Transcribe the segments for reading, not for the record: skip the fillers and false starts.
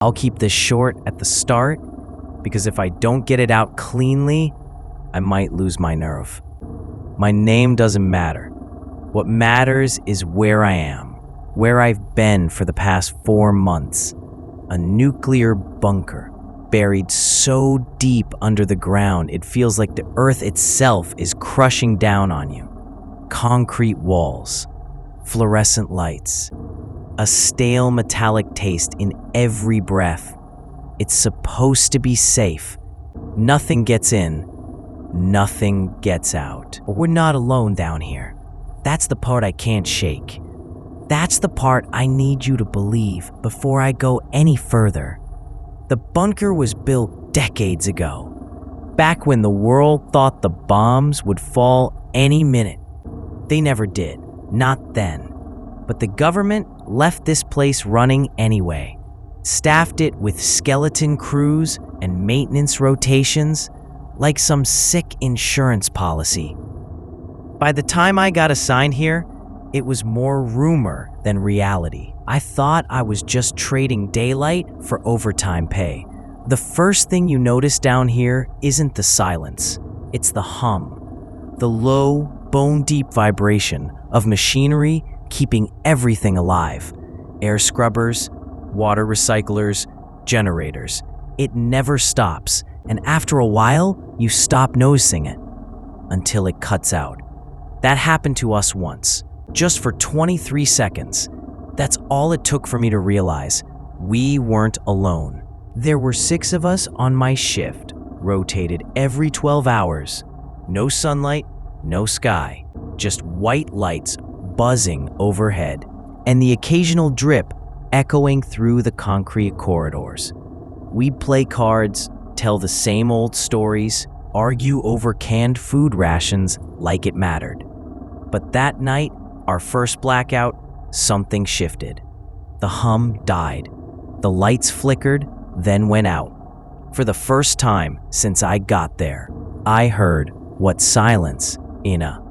I'll keep this short at the start because if I don't get it out cleanly, I might lose my nerve. My name doesn't matter. What matters is where I am, where I've been for the past 4 months. A nuclear bunker, buried so deep under the ground it feels like the earth itself is crushing down on you. Concrete walls, fluorescent lights, a stale metallic taste in every breath. It's supposed to be safe. Nothing gets in, nothing gets out. But we're not alone down here. That's the part I can't shake. That's the part I need you to believe before I go any further. The bunker was built decades ago, back when the world thought the bombs would fall any minute. They never did, not then. But the government left this place running anyway, staffed it with skeleton crews and maintenance rotations like some sick insurance policy. By the time I got assigned here, it was more rumor than reality. I thought I was just trading daylight for overtime pay. The first thing you notice down here isn't the silence, it's the hum, the low, bone-deep vibration of machinery keeping everything alive. Air scrubbers, water recyclers, generators. It never stops, and after a while, you stop noticing it until it cuts out. That happened to us once. Just for 23 seconds. That's all it took for me to realize we weren't alone. There were 6 of us on my shift, rotated every 12 hours. No sunlight, no sky, just white lights buzzing overhead, and the occasional drip echoing through the concrete corridors. We'd play cards, tell the same old stories, argue over canned food rations like it mattered. But that night, our first blackout, something shifted. The hum died. The lights flickered, then went out. For the first time since I got there, I heard what silence in a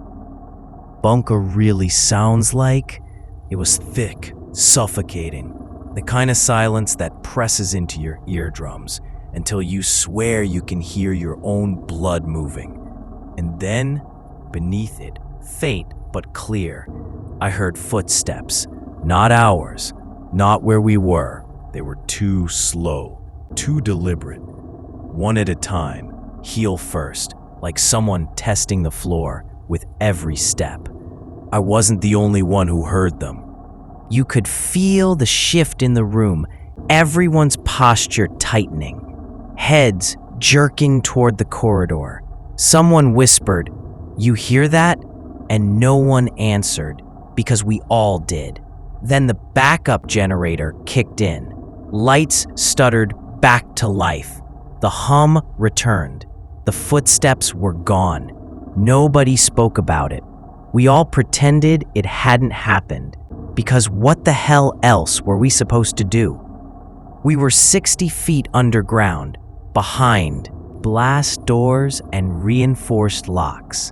bunker really sounds like. It was thick, suffocating, the kind of silence that presses into your eardrums until you swear you can hear your own blood moving. And then, beneath it, faint but clear, I heard footsteps, not ours, not where we were. They were too slow, too deliberate. One at a time, heel first, like someone testing the floor with every step. I wasn't the only one who heard them. You could feel the shift in the room, everyone's posture tightening, heads jerking toward the corridor. Someone whispered, "You hear that?" And no one answered, because we all did. Then the backup generator kicked in. Lights stuttered back to life. The hum returned. The footsteps were gone. Nobody spoke about it. We all pretended it hadn't happened, because what the hell else were we supposed to do? We were 60 feet underground, behind blast doors and reinforced locks.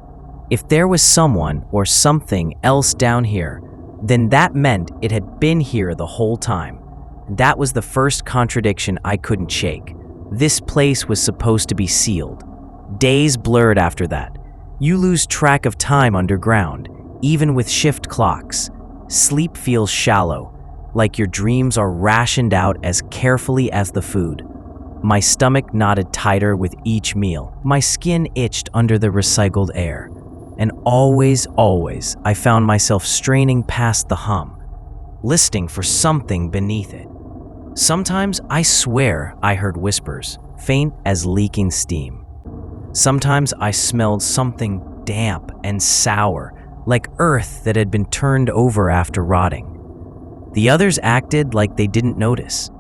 If there was someone or something else down here, then that meant it had been here the whole time. That was the first contradiction I couldn't shake. This place was supposed to be sealed. Days blurred after that. You lose track of time underground, even with shift clocks. Sleep feels shallow, like your dreams are rationed out as carefully as the food. My stomach knotted tighter with each meal. My skin itched under the recycled air. And always, I found myself straining past the hum, listening for something beneath it. Sometimes I swear I heard whispers, faint as leaking steam. Sometimes I smelled something damp and sour, like earth that had been turned over after rotting. The others acted like they didn't notice,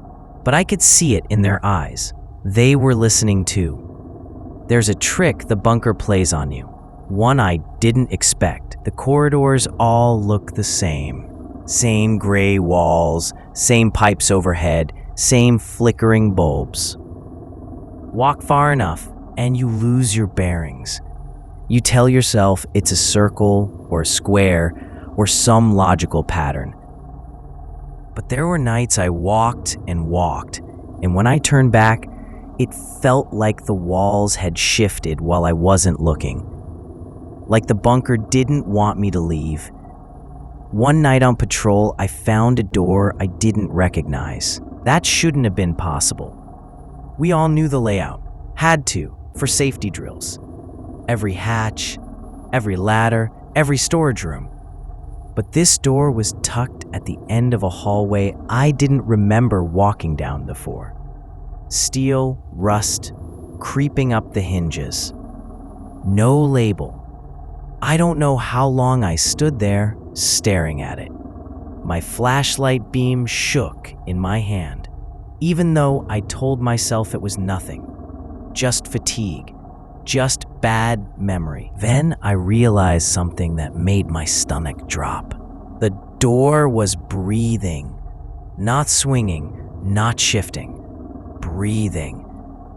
but I could see it in their eyes. They were listening too. There's a trick the bunker plays on you. One I didn't expect. The corridors all look the same. Same gray walls, same pipes overhead, same flickering bulbs. Walk far enough and you lose your bearings. You tell yourself it's a circle or a square or some logical pattern. But there were nights I walked and walked, And when I turned back, it felt like the walls had shifted while I wasn't looking. Like the bunker didn't want me to leave. One night on patrol, I found a door I didn't recognize. That shouldn't have been possible. We all knew the layout, had to, for safety drills. Every hatch, every ladder, every storage room. But this door was tucked at the end of a hallway I didn't remember walking down before. Steel, rust, creeping up the hinges. No label. I don't know how long I stood there, staring at it. My flashlight beam shook in my hand, even though I told myself it was nothing. Just fatigue. Just bad memory. Then I realized something that made my stomach drop. The door was breathing. Not swinging, not shifting. Breathing.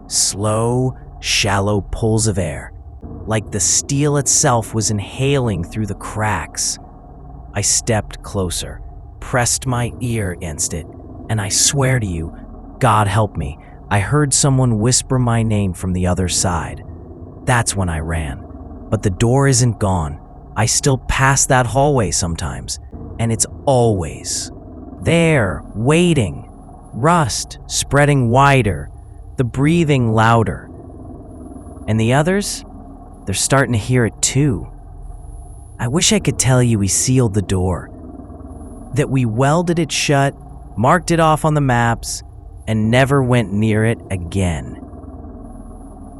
Slow, shallow pulls of air. Like the steel itself was inhaling through the cracks. I stepped closer, pressed my ear against it, and I swear to you, God help me, I heard someone whisper my name from the other side. That's when I ran. But the door isn't gone. I still pass that hallway sometimes, and it's always there, waiting. Rust spreading wider, the breathing louder. And the others, they're starting to hear it too. I wish I could tell you we sealed the door, that we welded it shut, marked it off on the maps, and never went near it again.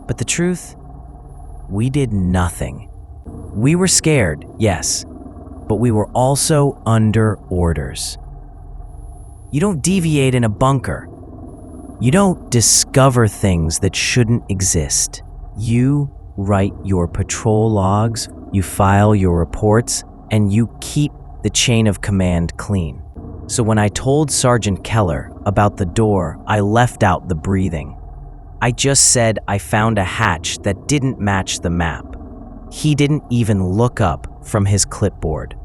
But the truth, we did nothing. We were scared, yes, but we were also under orders. You don't deviate in a bunker. You don't discover things that shouldn't exist. You write your patrol logs, you file your reports, and you keep the chain of command clean. So when I told Sergeant Keller about the door, I left out the breathing. I just said I found a hatch that didn't match the map. He didn't even look up from his clipboard.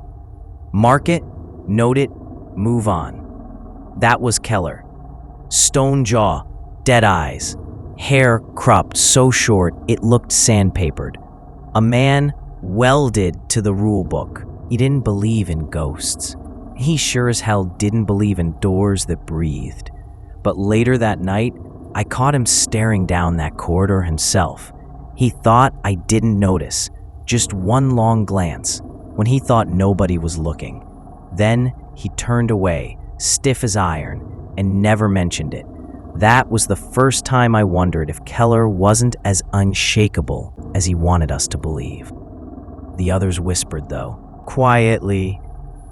Mark it, note it, move on. That was Keller. Stone jaw, dead eyes, hair cropped so short it looked sandpapered. A man welded to the rule book. He didn't believe in ghosts. He sure as hell didn't believe in doors that breathed. But later that night, I caught him staring down that corridor himself. He thought I didn't notice, just one long glance, when he thought nobody was looking. Then he turned away, stiff as iron, and never mentioned it. That was the first time I wondered if Keller wasn't as unshakable as he wanted us to believe. The others whispered, though, quietly.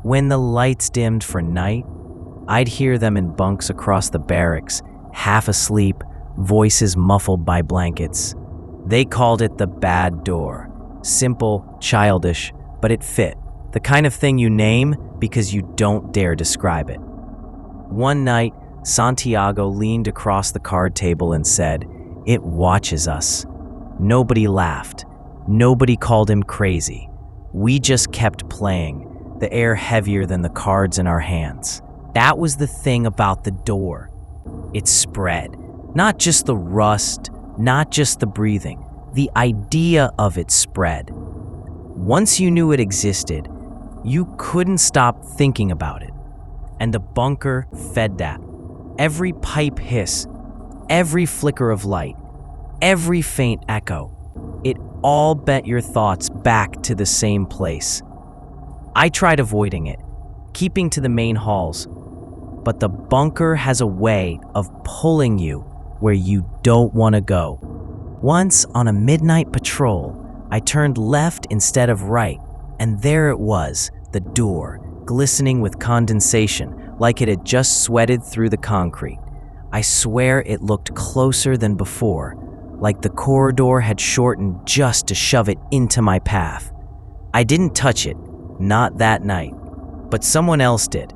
When the lights dimmed for night, I'd hear them in bunks across the barracks, half asleep, voices muffled by blankets. They called it the bad door. Simple, childish, but it fit. The kind of thing you name because you don't dare describe it. One night, Santiago leaned across the card table and said, "It watches us." Nobody laughed. Nobody called him crazy. We just kept playing, the air heavier than the cards in our hands. That was the thing about the door. It spread. Not just the rust, not just the breathing. The idea of it spread. Once you knew it existed, you couldn't stop thinking about it. And the bunker fed that. Every pipe hiss, every flicker of light, every faint echo, it all bent your thoughts back to the same place. I tried avoiding it, keeping to the main halls, but the bunker has a way of pulling you where you don't want to go. Once on a midnight patrol, I turned left instead of right, and there it was, the door, glistening with condensation, like it had just sweated through the concrete. I swear it looked closer than before, like the corridor had shortened just to shove it into my path. I didn't touch it, not that night, but someone else did.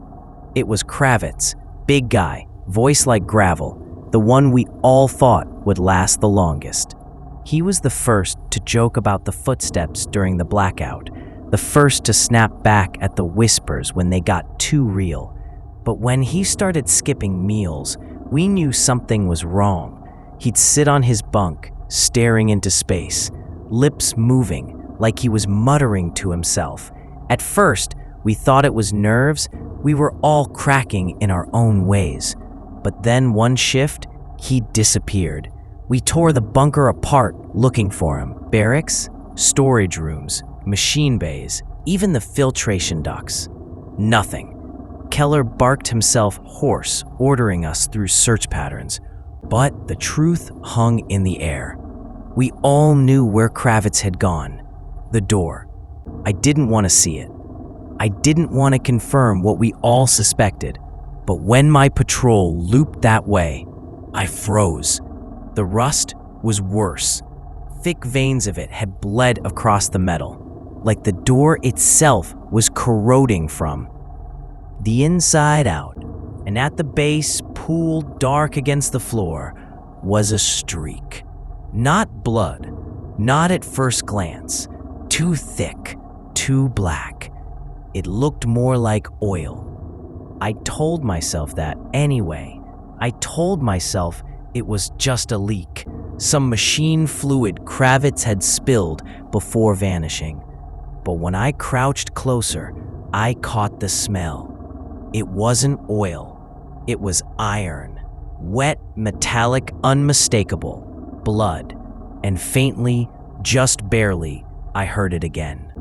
It was Kravitz, big guy, voice like gravel, the one we all thought would last the longest. He was the first to joke about the footsteps during the blackout, the first to snap back at the whispers when they got too real. But when he started skipping meals, We knew something was wrong. He'd sit on his bunk, staring into space, lips moving like he was muttering to himself. At first, we thought it was nerves. We were all cracking in our own ways. But then one shift, he disappeared. We tore the bunker apart looking for him. Barracks, storage rooms, machine bays, even the filtration ducts. Nothing. Keller barked himself hoarse, ordering us through search patterns. But the truth hung in the air. We all knew where Kravitz had gone. The door. I didn't want to see it. I didn't want to confirm what we all suspected. But when my patrol looped that way, I froze. The rust was worse. Thick veins of it had bled across the metal, like the door itself was corroding from the inside out. And at the base, pooled dark against the floor, was a streak. Not blood, not at first glance. Too thick, too black. It looked more like oil. I told myself that anyway. I told myself it was just a leak, some machine fluid Kravitz had spilled before vanishing. But when I crouched closer, I caught the smell. It wasn't oil. It was iron. Wet, metallic, unmistakable. Blood. And faintly, just barely, I heard it again.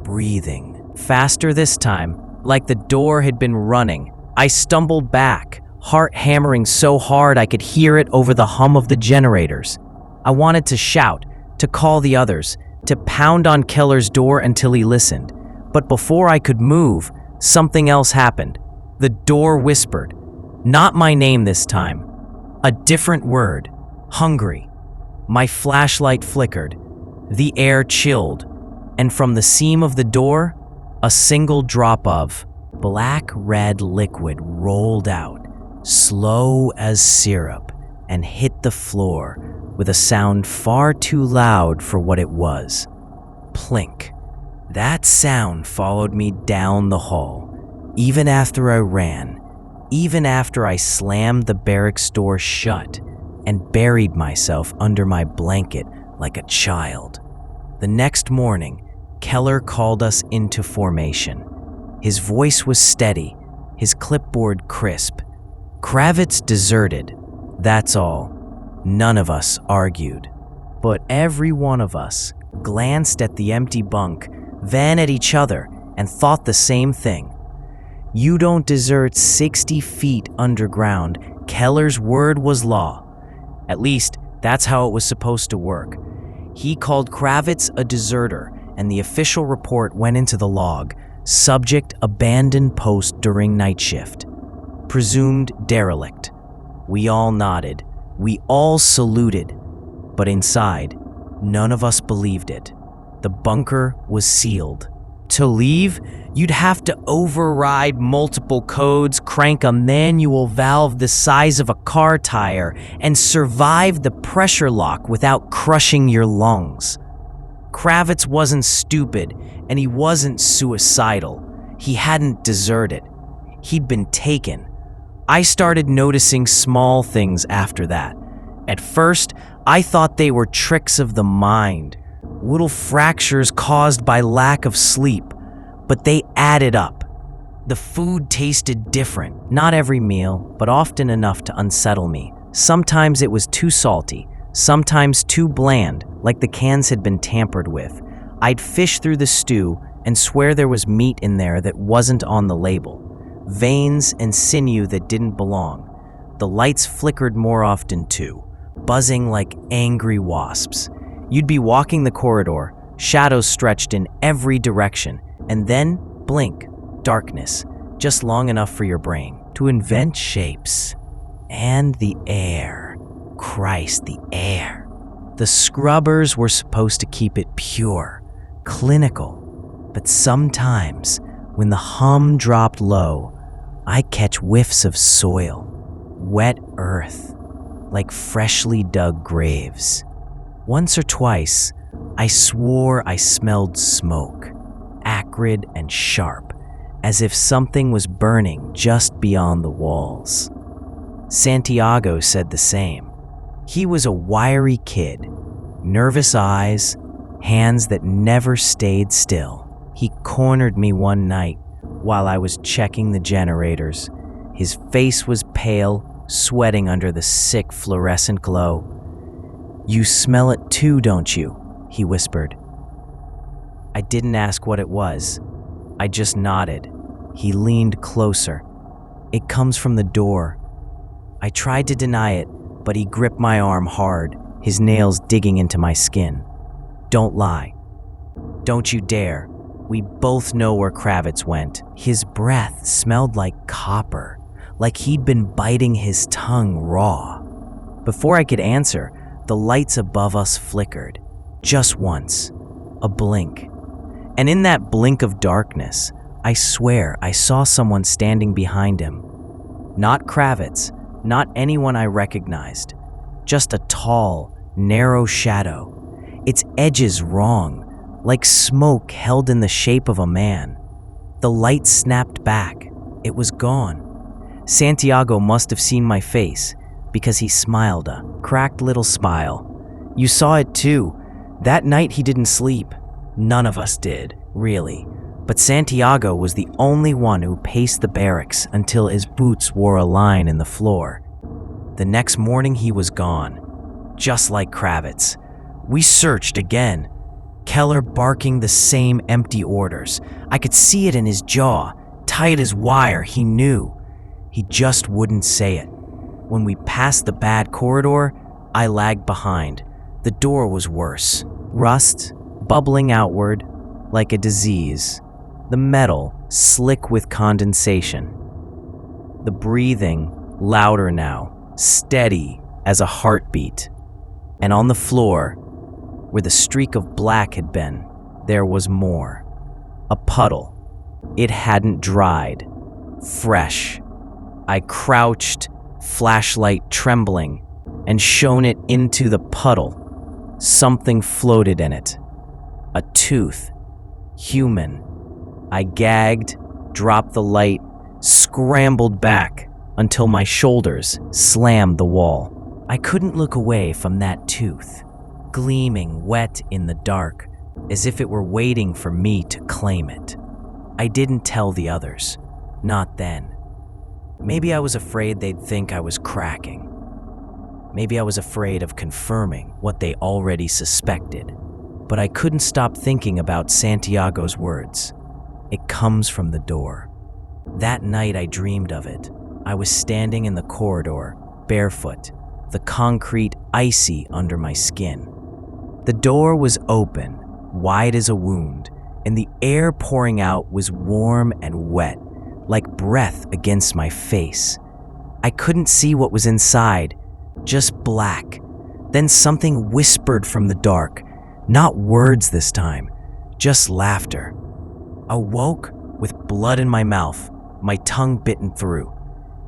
Breathing. Faster this time, like the door had been running. I stumbled back, heart hammering so hard I could hear it over the hum of the generators. I wanted to shout, to call the others, to pound on Keller's door until he listened. But before I could move, something else happened. The door whispered. Not my name this time. A different word. Hungry. My flashlight flickered. The air chilled. And from the seam of the door, a single drop of black-red liquid rolled out, slow as syrup, and hit the floor with a sound far too loud for what it was. Plink. That sound followed me down the hall, even after I ran, even after I slammed the barracks door shut and buried myself under my blanket like a child. The next morning, Keller called us into formation. His voice was steady, his clipboard crisp. Kravitz deserted, that's all. None of us argued. But every one of us glanced at the empty bunk, then at each other, and thought the same thing. You don't desert 60 feet underground. Keller's word was law. At least, that's how it was supposed to work. He called Kravitz a deserter, and the official report went into the log. Subject abandoned post during night shift. Presumed derelict. We all nodded. We all saluted. But inside, none of us believed it. The bunker was sealed. To leave, you'd have to override multiple codes, crank a manual valve the size of a car tire, and survive the pressure lock without crushing your lungs. Kravitz wasn't stupid, and he wasn't suicidal. He hadn't deserted. He'd been taken. I started noticing small things after that. At first, I thought they were tricks of the mind, little fractures caused by lack of sleep, but they added up. The food tasted different, not every meal, but often enough to unsettle me. Sometimes it was too salty, sometimes too bland, like the cans had been tampered with. I'd fish through the stew and swear there was meat in there that wasn't on the label. Veins and sinew that didn't belong. The lights flickered more often too, buzzing like angry wasps. You'd be walking the corridor, shadows stretched in every direction, and then, blink, darkness, just long enough for your brain to invent shapes. And the air. Christ, the air. The scrubbers were supposed to keep it pure, clinical. But sometimes, when the hum dropped low, I'd catch whiffs of soil, wet earth, like freshly dug graves. Once or twice, I swore I smelled smoke, acrid and sharp, as if something was burning just beyond the walls. Santiago said the same. He was a wiry kid, nervous eyes, hands that never stayed still. He cornered me one night while I was checking the generators. His face was pale, sweating under the sick fluorescent glow. "You smell it too, don't you?" he whispered. I didn't ask what it was. I just nodded. He leaned closer. "It comes from the door." I tried to deny it, but he gripped my arm hard, his nails digging into my skin. "Don't lie. Don't you dare. We both know where Kravitz went." His breath smelled like copper, like he'd been biting his tongue raw. Before I could answer, the lights above us flickered. Just once. A blink. And in that blink of darkness, I swear I saw someone standing behind him. Not Kravitz, not anyone I recognized. Just a tall, narrow shadow. Its edges wrong, like smoke held in the shape of a man. The light snapped back. It was gone. Santiago must have seen my face, because he smiled, a cracked little smile. "You saw it too. That night he didn't sleep." None of us did, really. But Santiago was the only one who paced the barracks until his boots wore a line in the floor. The next morning he was gone, just like Kravitz. We searched again. Keller barking the same empty orders. I could see it in his jaw, tight as wire. He knew. He just wouldn't say it. When we passed the bad corridor, I lagged behind. The door was worse. Rust, bubbling outward, like a disease. The metal, slick with condensation. The breathing, louder now, steady as a heartbeat. And on the floor, where the streak of black had been, there was more. A puddle. It hadn't dried. Fresh. I crouched, flashlight trembling, and shone it into the puddle. Something floated in it. A tooth. Human. I gagged, dropped the light, scrambled back until my shoulders slammed the wall. I couldn't look away from that tooth, gleaming wet in the dark, as if it were waiting for me to claim it. I didn't tell the others. Not then. Maybe I was afraid they'd think I was cracking. Maybe I was afraid of confirming what they already suspected. But I couldn't stop thinking about Santiago's words. It comes from the door. That night I dreamed of it. I was standing in the corridor, barefoot, the concrete icy under my skin. The door was open, wide as a wound, and the air pouring out was warm and wet, like breath against my face. I couldn't see what was inside, just black. Then something whispered from the dark, not words this time, just laughter. Awoke with blood in my mouth, my tongue bitten through.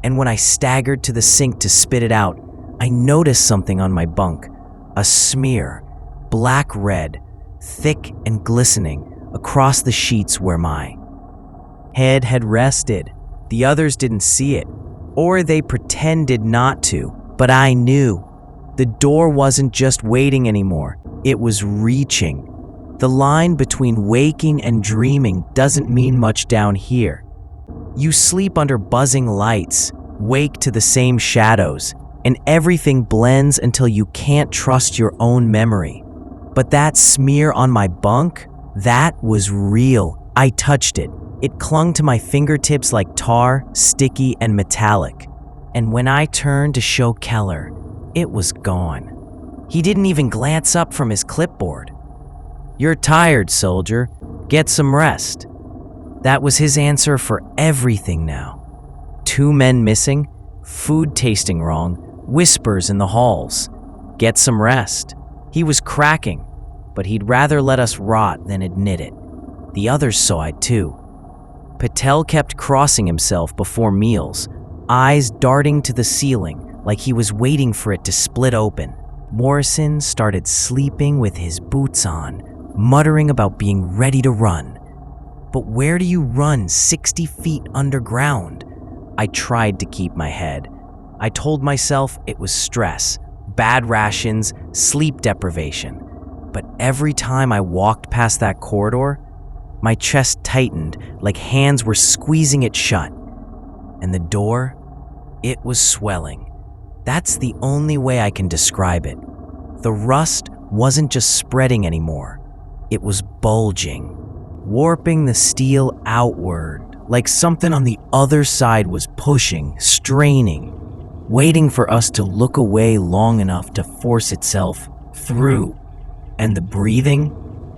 And when I staggered to the sink to spit it out, I noticed something on my bunk, a smear, black-red, thick and glistening, across the sheets where my head had rested. The others didn't see it, or they pretended not to, but I knew. The door wasn't just waiting anymore, it was reaching. The line between waking and dreaming doesn't mean much down here. You sleep under buzzing lights, wake to the same shadows, and everything blends until you can't trust your own memory. But that smear on my bunk, that was real. I touched it. It clung to my fingertips like tar, sticky and metallic. And when I turned to show Keller, it was gone. He didn't even glance up from his clipboard. "You're tired, soldier. Get some rest." That was his answer for everything now. 2 men missing, food tasting wrong, whispers in the halls. Get some rest. He was cracking, but he'd rather let us rot than admit it. The others saw it too. Patel kept crossing himself before meals, eyes darting to the ceiling like he was waiting for it to split open. Morrison started sleeping with his boots on, muttering about being ready to run. But where do you run 60 feet underground? I tried to keep my head. I told myself it was stress, bad rations, sleep deprivation. But every time I walked past that corridor, my chest tightened like hands were squeezing it shut. And the door, it was swelling. That's the only way I can describe it. The rust wasn't just spreading anymore. It was bulging, warping the steel outward, like something on the other side was pushing, straining, waiting for us to look away long enough to force itself through. And the breathing?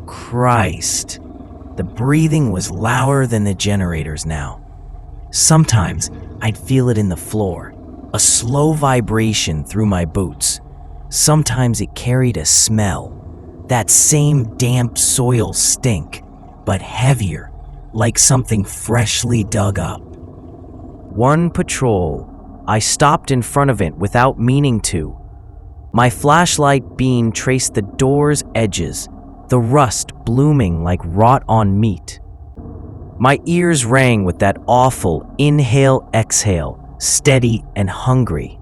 Christ. The breathing was louder than the generators now. Sometimes I'd feel it in the floor, a slow vibration through my boots. Sometimes it carried a smell, that same damp soil stink, but heavier, like something freshly dug up. One patrol. I stopped in front of it without meaning to. My flashlight beam traced the door's edges, the rust blooming like wrought-on meat. My ears rang with that awful inhale-exhale, steady and hungry.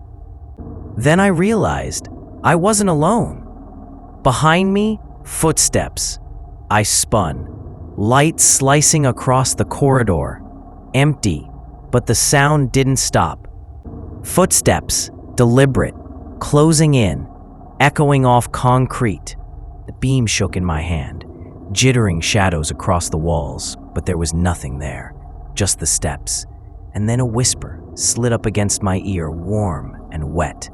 Then I realized I wasn't alone. Behind me, footsteps. I spun, light slicing across the corridor. Empty, but the sound didn't stop. Footsteps, deliberate, closing in, echoing off concrete. The beam shook in my hand, jittering shadows across the walls, but there was nothing there, just the steps. And then a whisper slid up against my ear, warm and wet.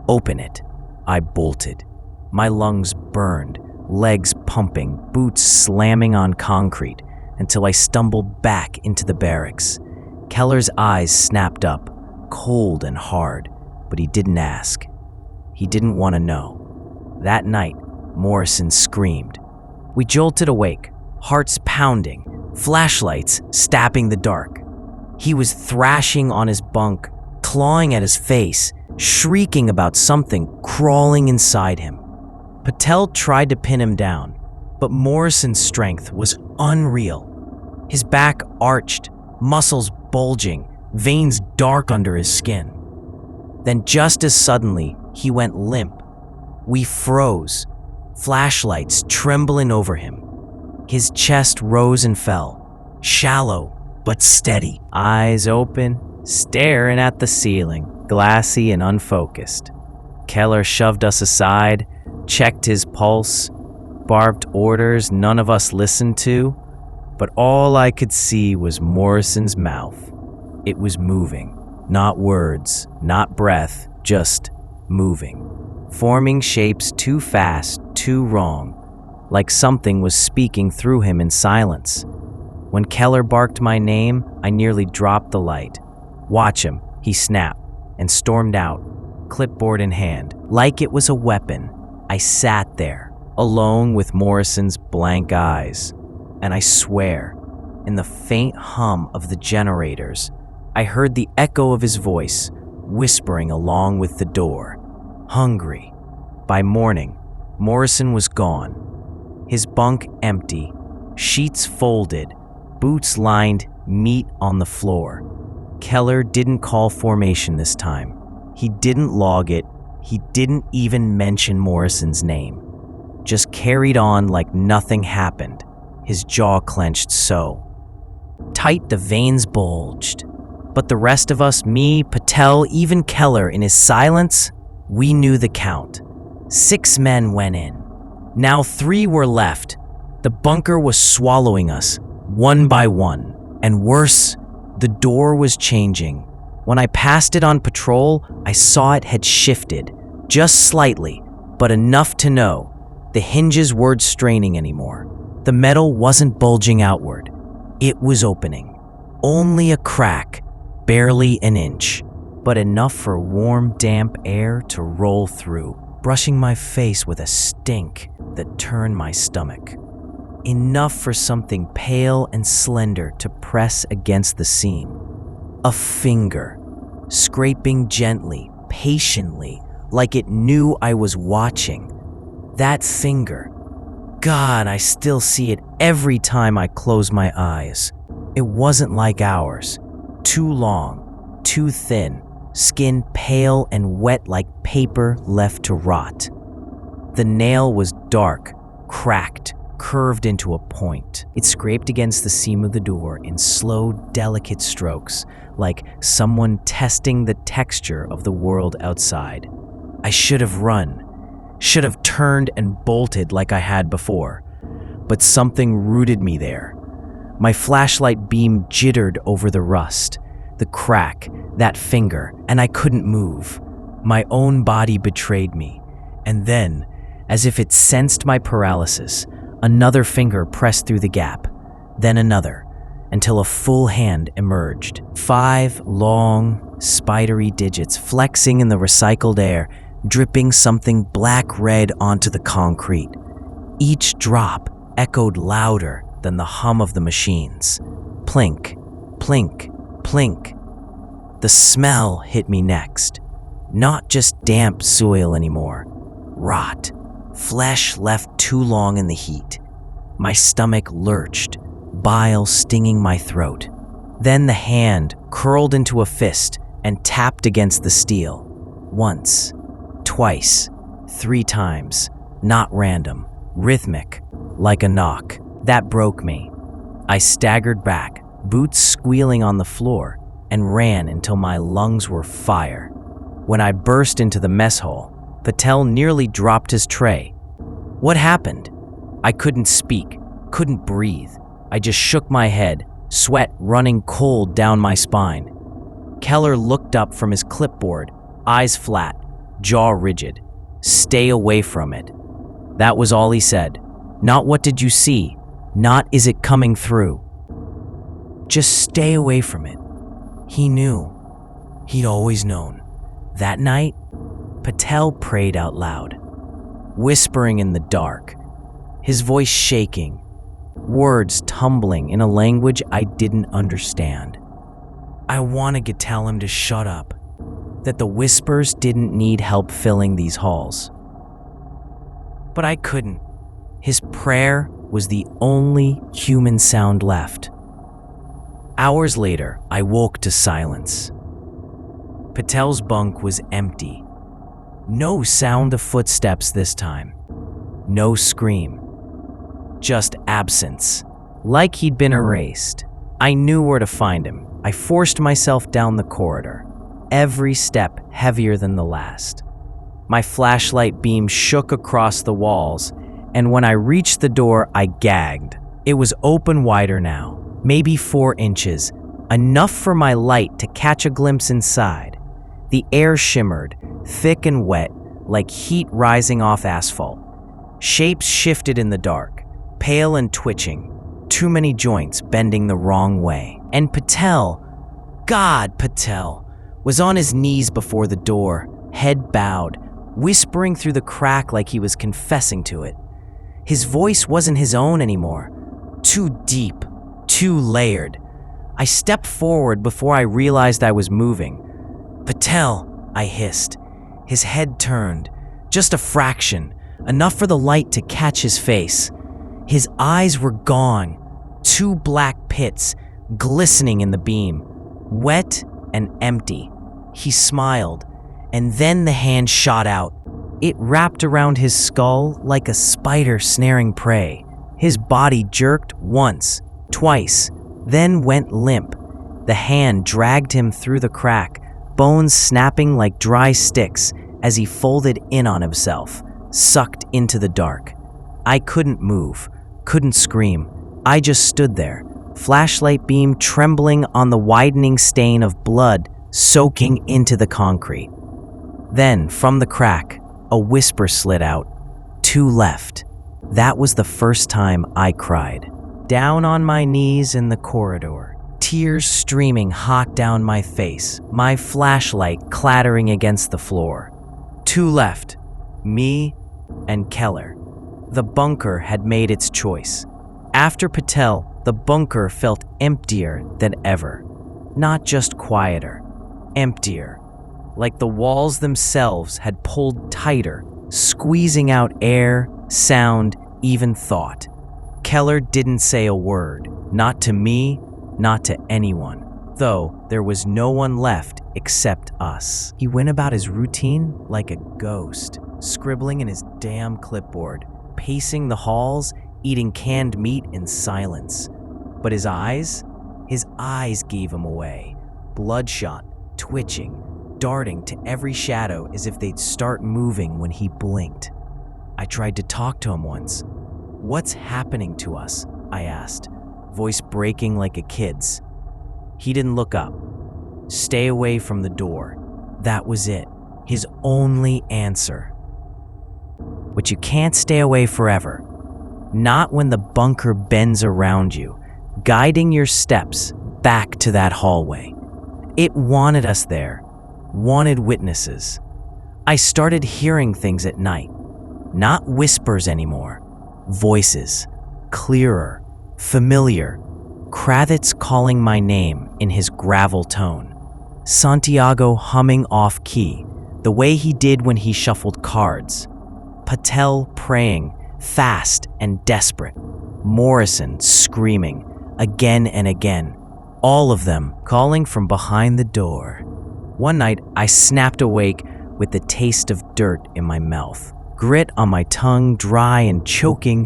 "Open it." I bolted. My lungs burned, legs pumping, boots slamming on concrete, until I stumbled back into the barracks. Keller's eyes snapped up, cold and hard, but he didn't ask. He didn't want to know. That night, Morrison screamed. We jolted awake, hearts pounding, flashlights stabbing the dark. He was thrashing on his bunk, clawing at his face, shrieking about something crawling inside him. Patel tried to pin him down, but Morrison's strength was unreal. His back arched, muscles bulging, veins dark under his skin. Then just as suddenly, he went limp. We froze, flashlights trembling over him. His chest rose and fell, shallow but steady. Eyes open, staring at the ceiling, glassy and unfocused. Keller shoved us aside, checked his pulse, barked orders none of us listened to, but all I could see was Morrison's mouth. It was moving, not words, not breath, just moving, forming shapes too fast, too wrong, like something was speaking through him in silence. When Keller barked my name, I nearly dropped the light. "Watch him," he snapped, and stormed out, clipboard in hand, like it was a weapon. I sat there, alone with Morrison's blank eyes, and I swear, in the faint hum of the generators, I heard the echo of his voice, whispering along with the door, "Hungry." By morning, Morrison was gone. His bunk empty, sheets folded, boots lined, meat on the floor. Keller didn't call formation this time. He didn't log it. He didn't even mention Morrison's name. Just carried on like nothing happened, his jaw clenched so tight the veins bulged. But the rest of us, me, Patel, even Keller, in his silence, we knew the count. 6 men went in. Now 3 were left. The bunker was swallowing us, one by one. And worse, the door was changing. When I passed it on patrol, I saw it had shifted, just slightly, but enough to know the hinges weren't straining anymore. The metal wasn't bulging outward. It was opening. Only a crack, barely an inch, but enough for warm, damp air to roll through, brushing my face with a stink that turned my stomach. Enough for something pale and slender to press against the seam. A finger, scraping gently, patiently, like it knew I was watching. That finger. God, I still see it every time I close my eyes. It wasn't like ours. Too long, too thin, skin pale and wet like paper left to rot. The nail was dark, cracked, curved into a point. It scraped against the seam of the door in slow, delicate strokes, like someone testing the texture of the world outside. I should have run, should have turned and bolted like I had before, but something rooted me there. My flashlight beam jittered over the rust, the crack, that finger, and I couldn't move. My own body betrayed me, and then, as if it sensed my paralysis, another finger pressed through the gap, then another, until a full hand emerged. 5 long, spidery digits flexing in the recycled air, dripping something black-red onto the concrete. Each drop echoed louder than the hum of the machines. Plink, plink, plink. The smell hit me next. Not just damp soil anymore. Rot. Flesh left too long in the heat. My stomach lurched, bile stinging my throat. Then the hand curled into a fist and tapped against the steel. Once, twice, 3 times. Not random, rhythmic, like a knock. That broke me. I staggered back, boots squealing on the floor, and ran until my lungs were fire. When I burst into the mess hall, Patel nearly dropped his tray. What happened? I couldn't speak, couldn't breathe. I just shook my head, sweat running cold down my spine. Keller looked up from his clipboard, eyes flat, jaw rigid. Stay away from it. That was all he said. Not what did you see, not is it coming through. Just stay away from it. He knew. He'd always known. That night, Patel prayed out loud, whispering in the dark, his voice shaking, words tumbling in a language I didn't understand. I wanted to tell him to shut up, that the whispers didn't need help filling these halls. But I couldn't. His prayer was the only human sound left. Hours later, I woke to silence. Patel's bunk was empty. No sound of footsteps this time. No scream. Just absence. Like he'd been erased. I knew where to find him. I forced myself down the corridor, every step heavier than the last. My flashlight beam shook across the walls, and when I reached the door, I gagged. It was open wider now, maybe 4 inches, enough for my light to catch a glimpse inside. The air shimmered, thick and wet, like heat rising off asphalt. Shapes shifted in the dark, pale and twitching, too many joints bending the wrong way. And Patel, Patel, was on his knees before the door, head bowed, whispering through the crack like he was confessing to it. His voice wasn't his own anymore. Too deep, too layered. I stepped forward before I realized I was moving. Patel, I hissed. His head turned, just a fraction, enough for the light to catch his face. His eyes were gone, 2 black pits, glistening in the beam, wet and empty. He smiled, and then the hand shot out. It wrapped around his skull like a spider snaring prey. His body jerked once, twice, then went limp. The hand dragged him through the crack, bones snapping like dry sticks as he folded in on himself, sucked into the dark. I couldn't move, couldn't scream. I just stood there, flashlight beam trembling on the widening stain of blood soaking into the concrete. Then, from the crack, a whisper slid out. 2 left. That was the first time I cried. Down on my knees in the corridor, tears streaming hot down my face, my flashlight clattering against the floor. 2 left, me and Keller. The bunker had made its choice. After Patel, the bunker felt emptier than ever. Not just quieter, emptier. Like the walls themselves had pulled tighter, squeezing out air, sound, even thought. Keller didn't say a word, not to me, not to anyone, though there was no one left except us. He went about his routine like a ghost, scribbling in his damn clipboard, pacing the halls, eating canned meat in silence. But his eyes gave him away, bloodshot, twitching, darting to every shadow as if they'd start moving when he blinked. I tried to talk to him once. "What's happening to us?" I asked, voice breaking like a kid's. He didn't look up. "Stay away from the door." That was it, his only answer. But you can't stay away forever. Not when the bunker bends around you, guiding your steps back to that hallway. It wanted us there, wanted witnesses. I started hearing things at night, not whispers anymore, voices, clearer, familiar. Kravitz calling my name in his gravel tone. Santiago humming off key, the way he did when he shuffled cards. Patel praying, fast and desperate. Morrison screaming, again and again. All of them calling from behind the door. One night, I snapped awake with the taste of dirt in my mouth, grit on my tongue, dry and choking.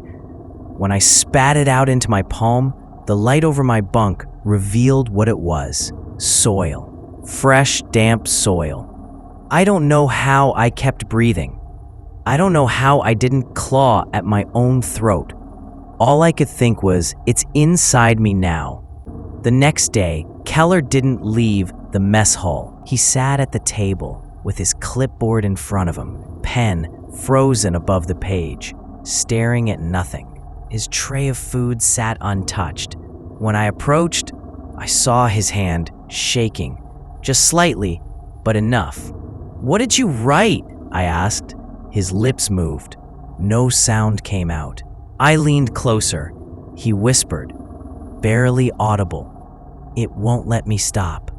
When I spat it out into my palm, the light over my bunk revealed what it was: soil. Fresh, damp soil. I don't know how I kept breathing. I don't know how I didn't claw at my own throat. All I could think was, it's inside me now. The next day, Keller didn't leave the mess hall. He sat at the table with his clipboard in front of him, pen frozen above the page, staring at nothing. His tray of food sat untouched. When I approached, I saw his hand shaking, just slightly, but enough. "What did you write?" I asked. His lips moved. No sound came out. I leaned closer. He whispered, barely audible, "It won't let me stop."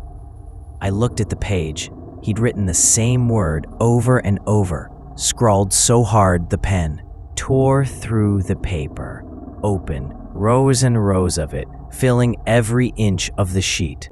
I looked at the page. He'd written the same word over and over, scrawled so hard the pen tore through the paper. Open, rows and rows of it, filling every inch of the sheet.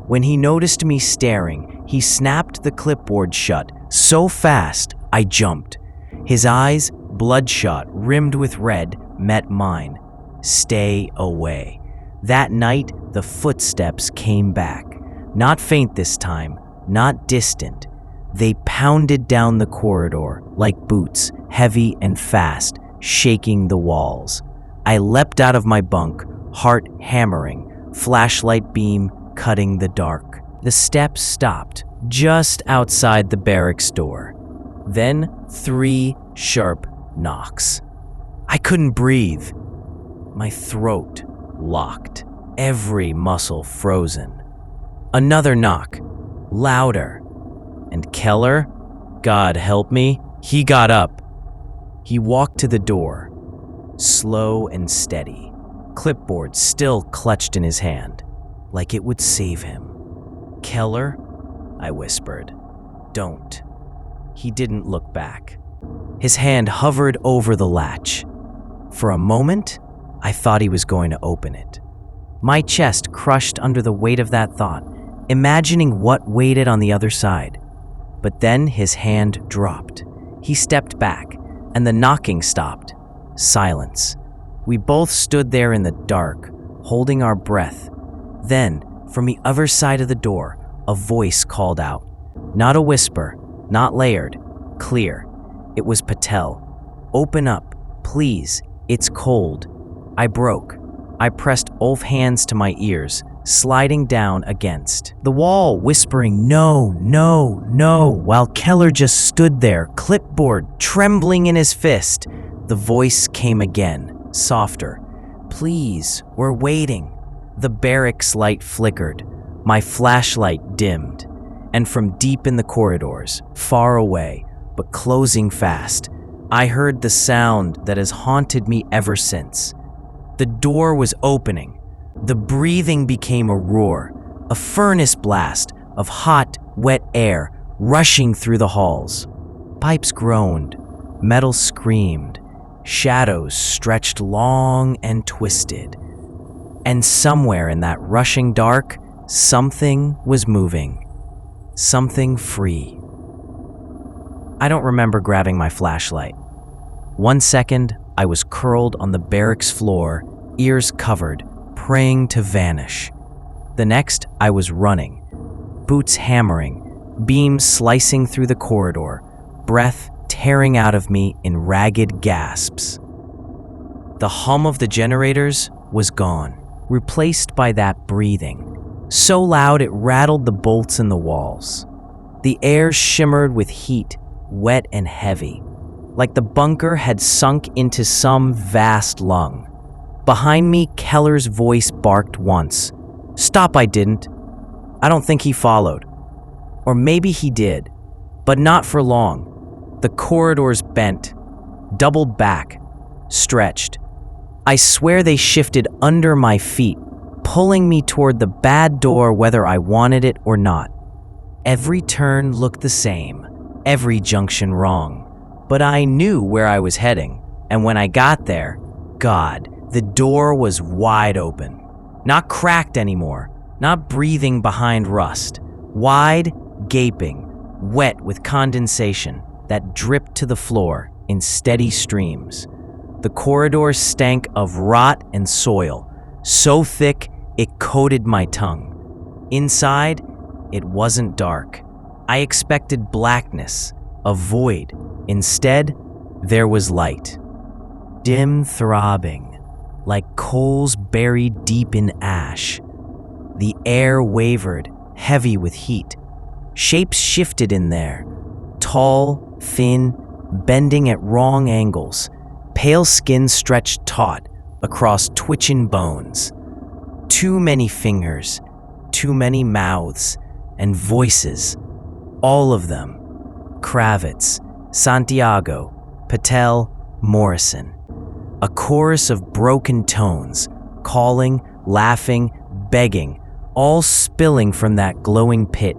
When he noticed me staring, he snapped the clipboard shut so fast I jumped. His eyes, bloodshot, rimmed with red, met mine. "Stay away." That night, the footsteps came back. Not faint this time, not distant. They pounded down the corridor like boots, heavy and fast, shaking the walls. I leapt out of my bunk, heart hammering, flashlight beam cutting the dark. The steps stopped just outside the barracks door. Then 3 sharp knocks. I couldn't breathe. My throat locked, every muscle frozen. Another knock, louder. And Keller, God help me, he got up. He walked to the door, slow and steady, clipboard still clutched in his hand, like it would save him. "Keller," I whispered, "don't." He didn't look back. His hand hovered over the latch. For a moment, I thought he was going to open it. My chest crushed under the weight of that thought, imagining what waited on the other side. But then his hand dropped. He stepped back, and the knocking stopped. Silence. We both stood there in the dark, holding our breath. Then, from the other side of the door, a voice called out. Not a whisper, not layered, clear. It was Patel. "Open up, please, it's cold." I broke. I pressed both hands to my ears, sliding down against the wall, whispering, "No, no, no," while Keller just stood there, clipboard trembling in his fist. The voice came again, softer. "Please, we're waiting." The barracks light flickered. My flashlight dimmed. And from deep in the corridors, far away, but closing fast, I heard the sound that has haunted me ever since. The door was opening. The breathing became a roar, a furnace blast of hot, wet air rushing through the halls. Pipes groaned, metal screamed, shadows stretched long and twisted. And somewhere in that rushing dark, something was moving. something free. I don't remember grabbing my flashlight. 1 second, I was curled on the barracks floor, ears covered, praying to vanish. The next, I was running, boots hammering, beams slicing through the corridor, breath tearing out of me in ragged gasps. The hum of the generators was gone, replaced by that breathing, so loud it rattled the bolts in the walls. The air shimmered with heat, wet and heavy, like the bunker had sunk into some vast lung. Behind me, Keller's voice barked once. Stop, I didn't. I don't think he followed. Or maybe he did, but not for long. The corridors bent, doubled back, stretched. I swear they shifted under my feet, pulling me toward the bad door whether I wanted it or not. Every turn looked the same, every junction wrong. But I knew where I was heading, and when I got there, God, the door was wide open. Not cracked anymore, not breathing behind rust. Wide, gaping, wet with condensation that dripped to the floor in steady streams. The corridor stank of rot and soil, so thick it coated my tongue. Inside, it wasn't dark. I expected blackness, a void. Instead, there was light. Dim throbbing, like coals buried deep in ash. The air wavered, heavy with heat. Shapes shifted in there, tall, thin, bending at wrong angles. Pale skin stretched taut across twitching bones. Too many fingers, too many mouths, and voices. All of them. Kravitz, Santiago, Patel, Morrison. A chorus of broken tones, calling, laughing, begging, all spilling from that glowing pit.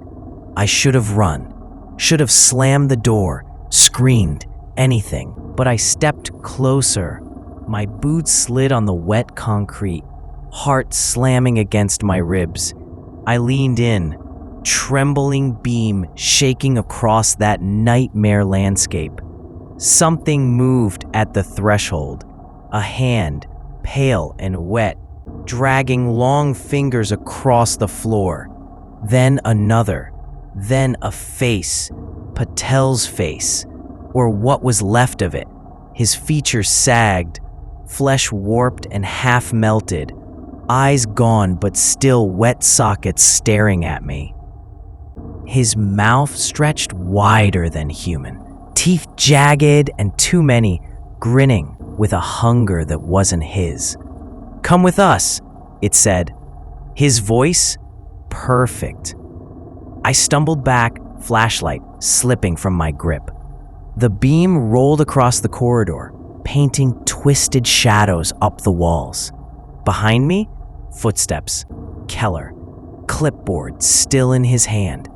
I should have run, should have slammed the door, screamed, anything, but I stepped closer. My boots slid on the wet concrete, heart slamming against my ribs. I leaned in, trembling beam shaking across that nightmare landscape. Something moved at the threshold. A hand, pale and wet, dragging long fingers across the floor. Then another. Then a face. Patel's face. Or what was left of it. His features sagged, flesh warped and half melted, eyes gone but still wet sockets staring at me. His mouth stretched wider than human, teeth jagged and too many, grinning with a hunger that wasn't his. Come with us, it said. His voice, perfect. I stumbled back, flashlight slipping from my grip. The beam rolled across the corridor, painting twisted shadows up the walls. Behind me, footsteps. Keller, clipboard still in his hand,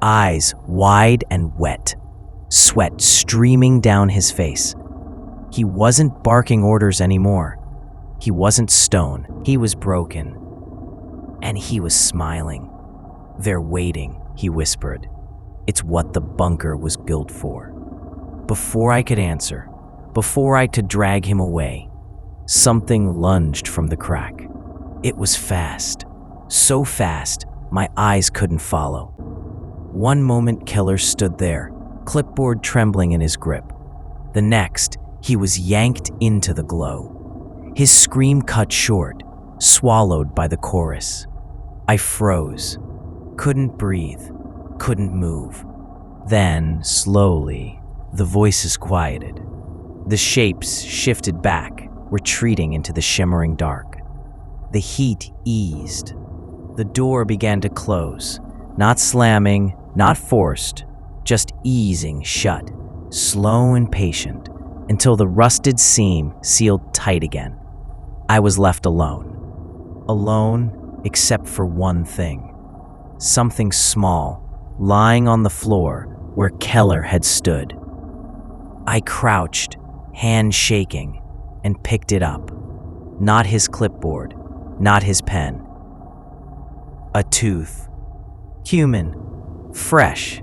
eyes wide and wet, sweat streaming down his face. He wasn't barking orders anymore. He wasn't stone. He was broken. And he was smiling. They're waiting, he whispered. It's what the bunker was built for. Before I could answer, before I could drag him away, something lunged from the crack. It was fast, so fast my eyes couldn't follow. One moment Keller stood there, clipboard trembling in his grip. The next, he was yanked into the glow. His scream cut short, swallowed by the chorus. I froze, couldn't breathe, couldn't move. Then, slowly, the voices quieted. The shapes shifted back, retreating into the shimmering dark. The heat eased. The door began to close, not slamming, not forced, just easing shut, slow and patient, until the rusted seam sealed tight again. I was left alone. Alone except for one thing. Something small, lying on the floor where Keller had stood. I crouched, hand shaking, and picked it up. Not his clipboard, not his pen. A tooth. Human. fresh.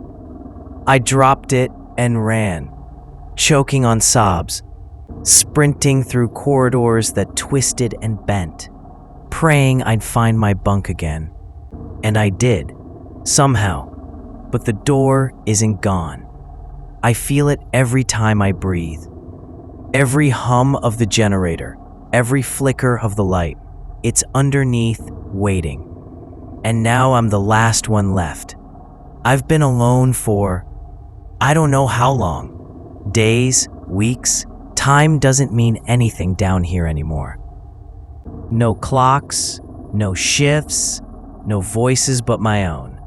I dropped it and ran, choking on sobs, sprinting through corridors that twisted and bent, praying I'd find my bunk again. And I did, somehow, but the door isn't gone. I feel it every time I breathe. Every hum of the generator, every flicker of the light, it's underneath, waiting. And now I'm the last one left. I've been alone for, I don't know how long. Days, weeks, time doesn't mean anything down here anymore. No clocks, no shifts, no voices but my own.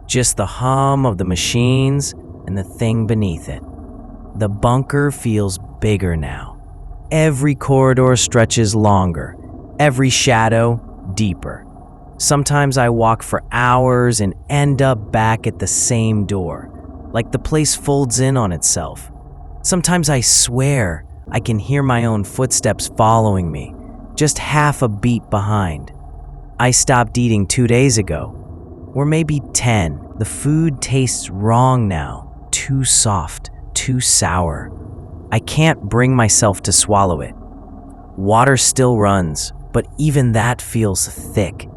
Just the hum of the machines and the thing beneath it. The bunker feels bigger now. Every corridor stretches longer, every shadow deeper. Sometimes I walk for hours and end up back at the same door, like the place folds in on itself. Sometimes I swear I can hear my own footsteps following me, just half a beat behind. I stopped eating 2 days ago, or maybe 10. The food tastes wrong now, too soft, too sour. I can't bring myself to swallow it. Water still runs, but even that feels thick,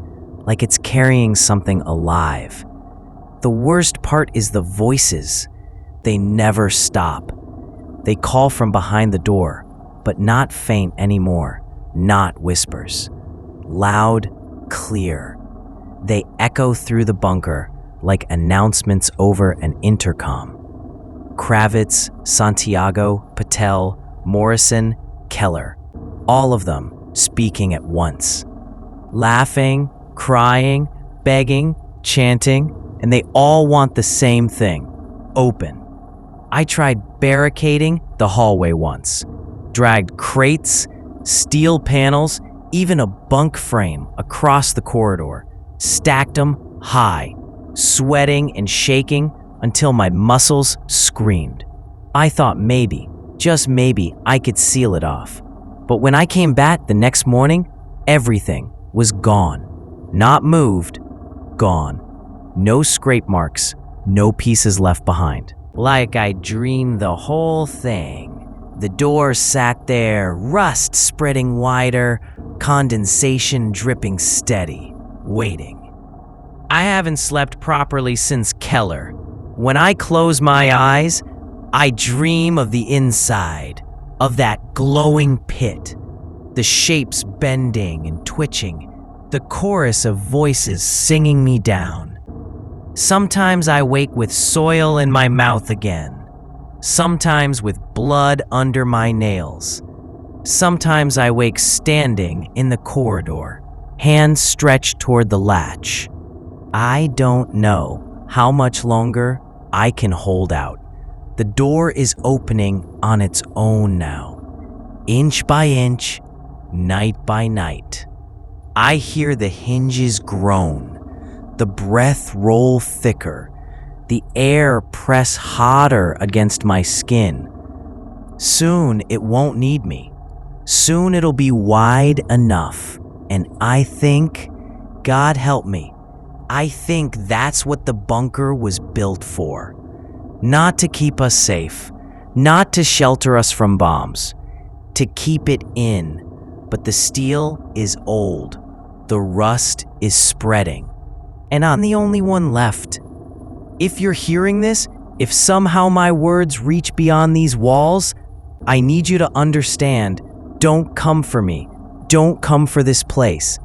like it's carrying something alive. The worst part is the voices. They never stop. They call from behind the door, but not faint anymore, not whispers. Loud, clear. They echo through the bunker like announcements over an intercom. Kravitz, Santiago, Patel, Morrison, Keller, all of them speaking at once. Laughing, crying, begging, chanting, and they all want the same thing: open. I tried barricading the hallway once, dragged crates, steel panels, even a bunk frame across the corridor, stacked them high, sweating and shaking until my muscles screamed. I thought maybe, just maybe, I could seal it off. But when I came back the next morning, everything was gone. Not moved, gone. No scrape marks, no pieces left behind. Like I dreamed the whole thing. The door sat there, rust spreading wider, condensation dripping steady, waiting. I haven't slept properly since Keller. When I close my eyes, I dream of the inside, of that glowing pit, the shapes bending and twitching, the chorus of voices singing me down. Sometimes I wake with soil in my mouth again, sometimes with blood under my nails. Sometimes I wake standing in the corridor, hands stretched toward the latch. I don't know how much longer I can hold out. The door is opening on its own now, inch by inch, night by night. I hear the hinges groan, the breath roll thicker, the air press hotter against my skin. Soon it won't need me. Soon it'll be wide enough, and I think, God help me, I think that's what the bunker was built for. Not to keep us safe, not to shelter us from bombs, to keep it in. But the steel is old, the rust is spreading, and I'm the only one left. If you're hearing this, if somehow my words reach beyond these walls, I need you to understand, don't come for me, don't come for this place.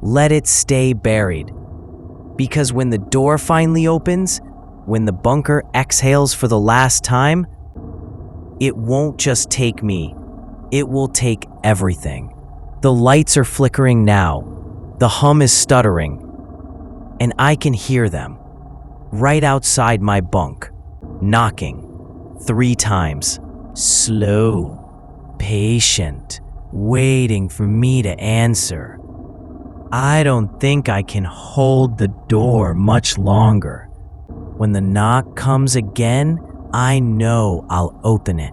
Let it stay buried. Because when the door finally opens, when the bunker exhales for the last time, it won't just take me, it will take everything. The lights are flickering now, the hum is stuttering, and I can hear them, right outside my bunk, knocking 3 times, slow, patient, waiting for me to answer. I don't think I can hold the door much longer. When the knock comes again, I know I'll open it.